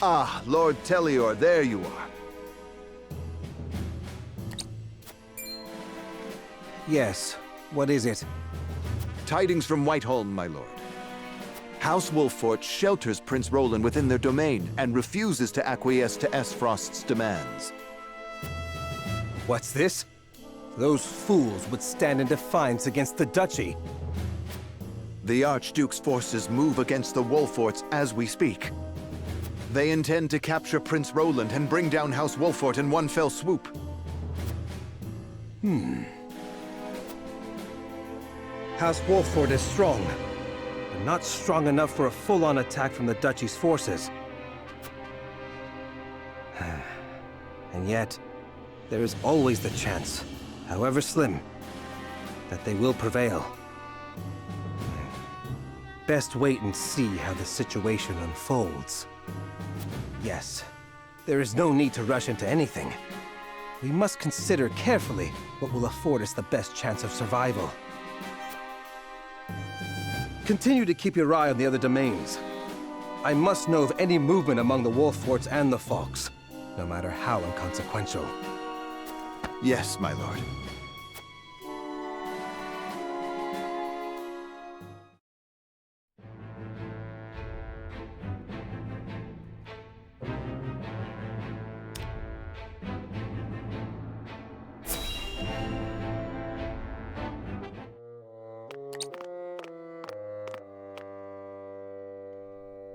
Ah, Lord Telior, there you are. Yes, what is it? Tidings from Whiteholm, my lord. House Wolffort shelters Prince Roland within their domain and refuses to acquiesce to Frost's demands. What's this? Those fools would stand in defiance against the duchy. The Archduke's forces move against the Wolfforts as we speak. They intend to capture Prince Roland and bring down House Wolffort in one fell swoop. House Wolffort is strong, but not strong enough for a full-on attack from the duchy's forces. And yet, there is always the chance, however slim, that they will prevail. Best wait and see how the situation unfolds. Yes, there is no need to rush into anything. We must consider carefully what will afford us the best chance of survival. Continue to keep your eye on the other domains. I must know of any movement among the Wolfforts and the Falkes, no matter how inconsequential. Yes, my lord.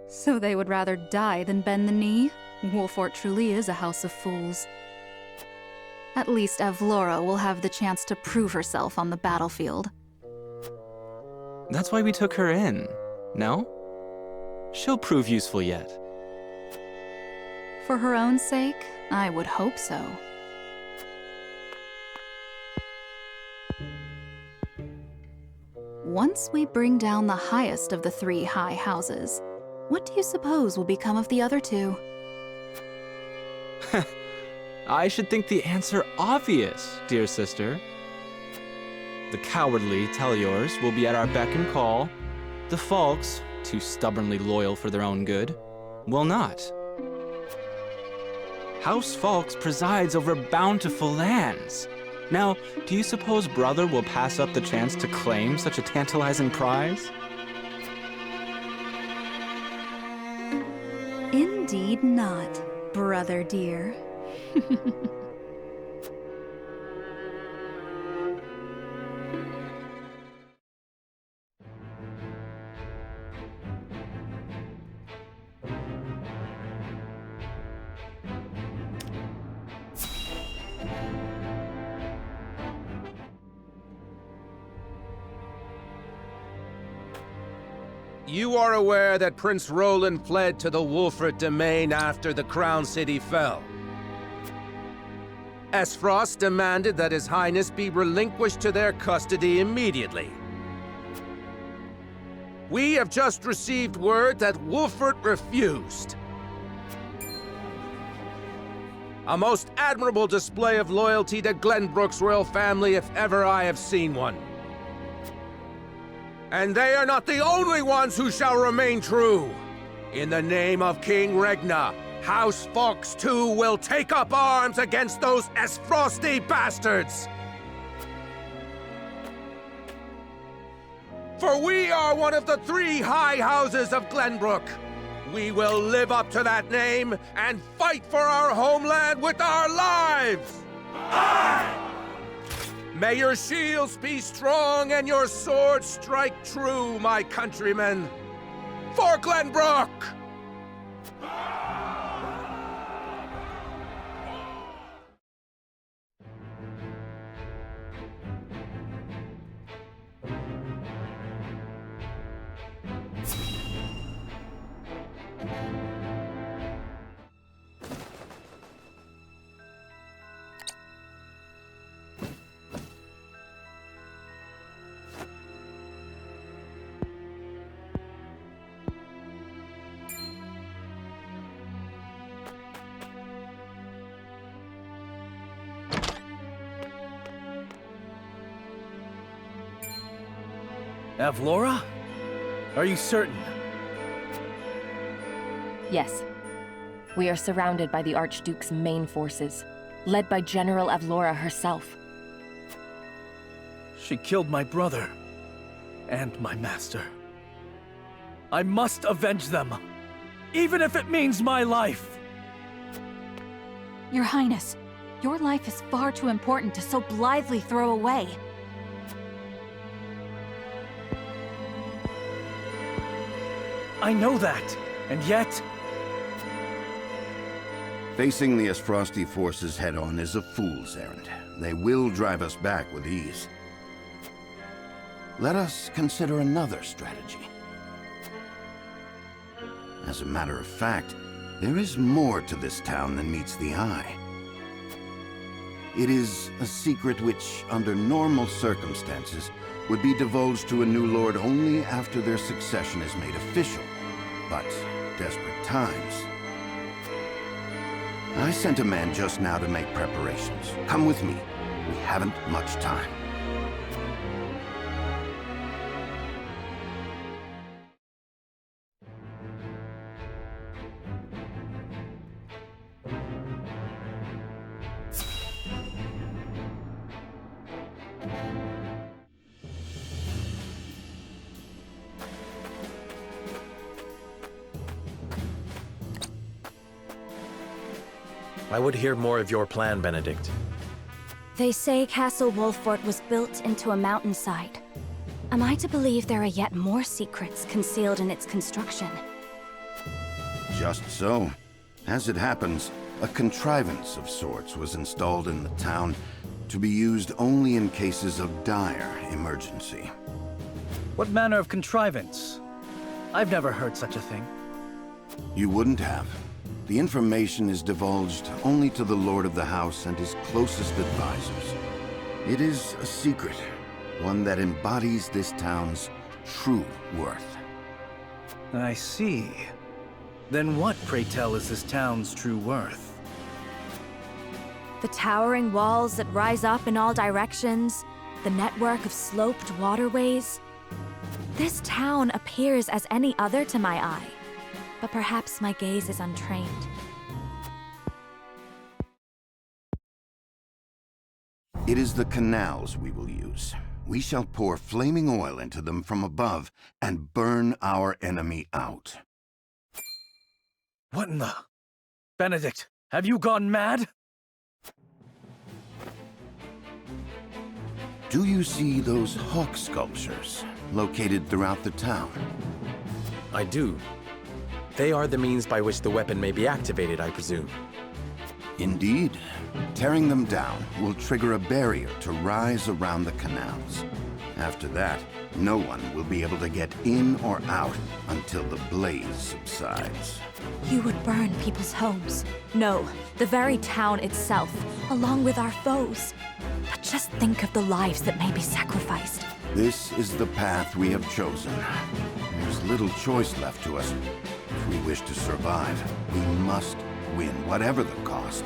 So they would rather die than bend the knee? Wolffort truly is a house of fools. At least Avlora will have the chance to prove herself on the battlefield. That's why we took her in, no? She'll prove useful yet. For her own sake, I would hope so. Once we bring down the highest of the three high houses, what do you suppose will become of the other two? I should think the answer obvious, dear sister. The cowardly Teliors will be at our beck and call. The Falkes, too stubbornly loyal for their own good, will not. House Falkes presides over bountiful lands. Now, do you suppose brother will pass up the chance to claim such a tantalizing prize? Indeed not, brother dear. You are aware that Prince Roland fled to the Wolffort domain after the Crown City fell. Frost demanded that His Highness be relinquished to their custody immediately. We have just received word that Wolffort refused. A most admirable display of loyalty to Glenbrook's royal family if ever I have seen one. And they are not the only ones who shall remain true. In the name of King Regna, House Falkes too will take up arms against those Frosty bastards. For we are one of the three high houses of Glenbrook. We will live up to that name and fight for our homeland with our lives! Aye! May your shields be strong and your swords strike true, my countrymen! For Glenbrook! Avlora? Are you certain? Yes. We are surrounded by the Archduke's main forces, led by General Avlora herself. She killed my brother and my master. I must avenge them, even if it means my life. Your Highness, your life is far too important to so blithely throw away. I know that, and yet... Facing the Asfrosti forces head-on is a fool's errand. They will drive us back with ease. Let us consider another strategy. As a matter of fact, there is more to this town than meets the eye. It is a secret which, under normal circumstances, would be divulged to a new lord only after their succession is made official. But desperate times. I sent a man just now to make preparations. Come with me. We haven't much time. I would hear more of your plan, Benedict. They say Castle Wolffort was built into a mountainside. Am I to believe there are yet more secrets concealed in its construction? Just so. As it happens, a contrivance of sorts was installed in the town to be used only in cases of dire emergency. What manner of contrivance? I've never heard such a thing. You wouldn't have. The information is divulged only to the Lord of the House and his closest advisors. It is a secret, one that embodies this town's true worth. I see. Then what, pray tell, is this town's true worth? The towering walls that rise up in all directions, the network of sloped waterways. This town appears as any other to my eye, but perhaps my gaze is untrained. It is the canals we will use. We shall pour flaming oil into them from above and burn our enemy out. What in the... Benedict, have you gone mad? Do you see those hawk sculptures located throughout the town? I do. They are the means by which the weapon may be activated, I presume. Indeed. Tearing them down will trigger a barrier to rise around the canals. After that, no one will be able to get in or out until the blaze subsides. You would burn people's homes. No, the very town itself, along with our foes. But just think of the lives that may be sacrificed. This is the path we have chosen. There's little choice left to us. If we wish to survive, we must win, whatever the cost.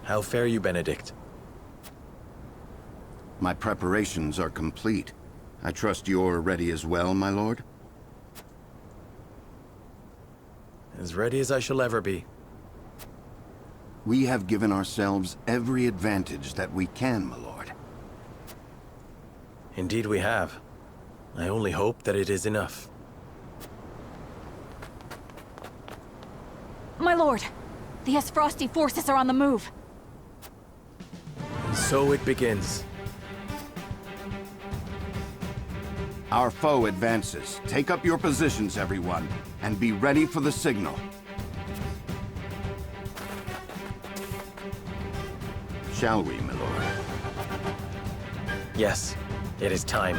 How fare you, Benedict? My preparations are complete. I trust you're ready as well, my lord? As ready as I shall ever be. We have given ourselves every advantage that we can, my lord. Indeed we have. I only hope that it is enough. My lord, the Frosty forces are on the move. And so it begins. Our foe advances. Take up your positions, everyone, and be ready for the signal. Shall we, my lord? Yes, it is time.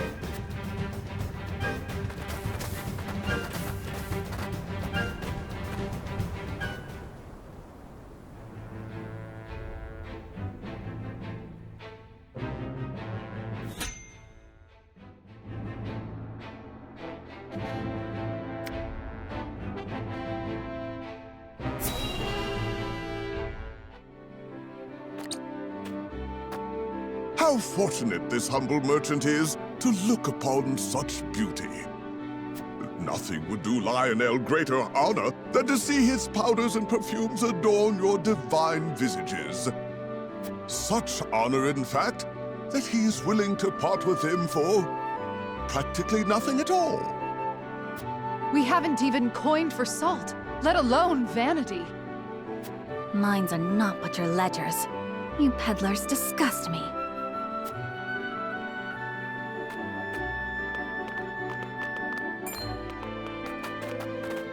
How fortunate this humble merchant is to look upon such beauty. Nothing would do Lionel greater honor than to see his powders and perfumes adorn your divine visages. Such honor, in fact, that he is willing to part with them for practically nothing at all. We haven't even coined for salt, let alone vanity. Mines are not but your ledgers. You peddlers disgust me.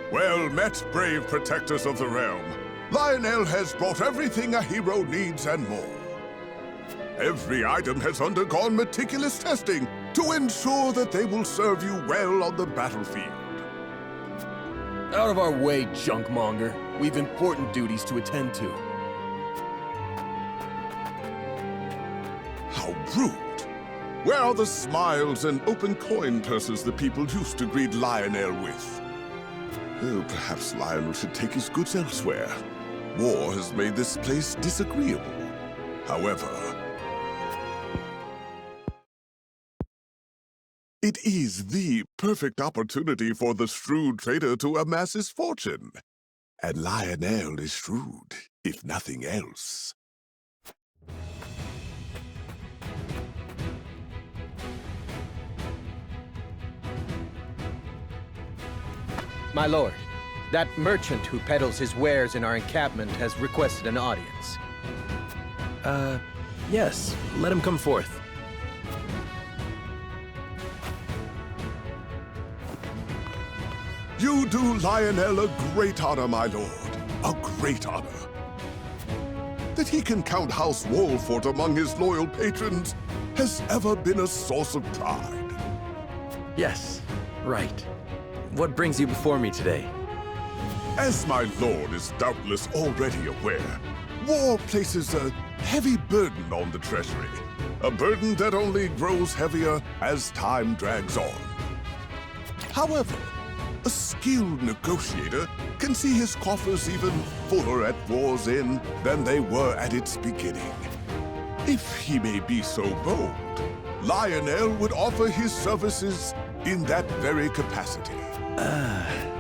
Well met, brave protectors of the realm. Lionel has brought everything a hero needs and more. Every item has undergone meticulous testing to ensure that they will serve you well on the battlefield. Out of our way, junkmonger. We've important duties to attend to. How rude. Where are the smiles and open coin purses the people used to greet Lionel with? Oh, perhaps Lionel should take his goods elsewhere. War has made this place disagreeable. However, it is the perfect opportunity for the shrewd trader to amass his fortune. And Lionel is shrewd, if nothing else. My lord, that merchant who peddles his wares in our encampment has requested an audience. Yes, let him come forth. You do Lionel a great honor, my lord. A great honor. That he can count House Wolfort among his loyal patrons has ever been a source of pride. Yes, right. What brings you before me today? As my lord is doubtless already aware, war places a heavy burden on the treasury. A burden that only grows heavier as time drags on. However, a skilled negotiator can see his coffers even fuller at war's end than they were at its beginning. If he may be so bold, Lionel would offer his services in that very capacity.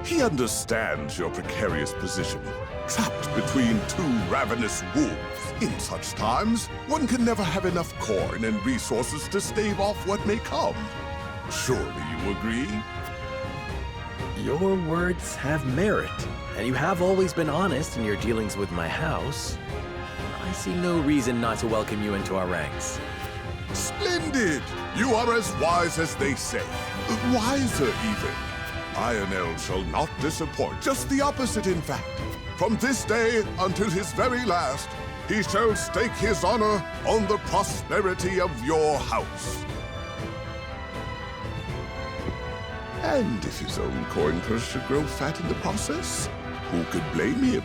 He understands your precarious position, trapped between two ravenous wolves. In such times, one can never have enough coin and resources to stave off what may come. Surely you agree? Your words have merit, and you have always been honest in your dealings with my house. I see no reason not to welcome you into our ranks. Splendid! You are as wise as they say. Wiser, even. Lionel shall not disappoint. Just the opposite, in fact. From this day until his very last, he shall stake his honor on the prosperity of your house. And if his own coin purse should grow fat in the process, who could blame him?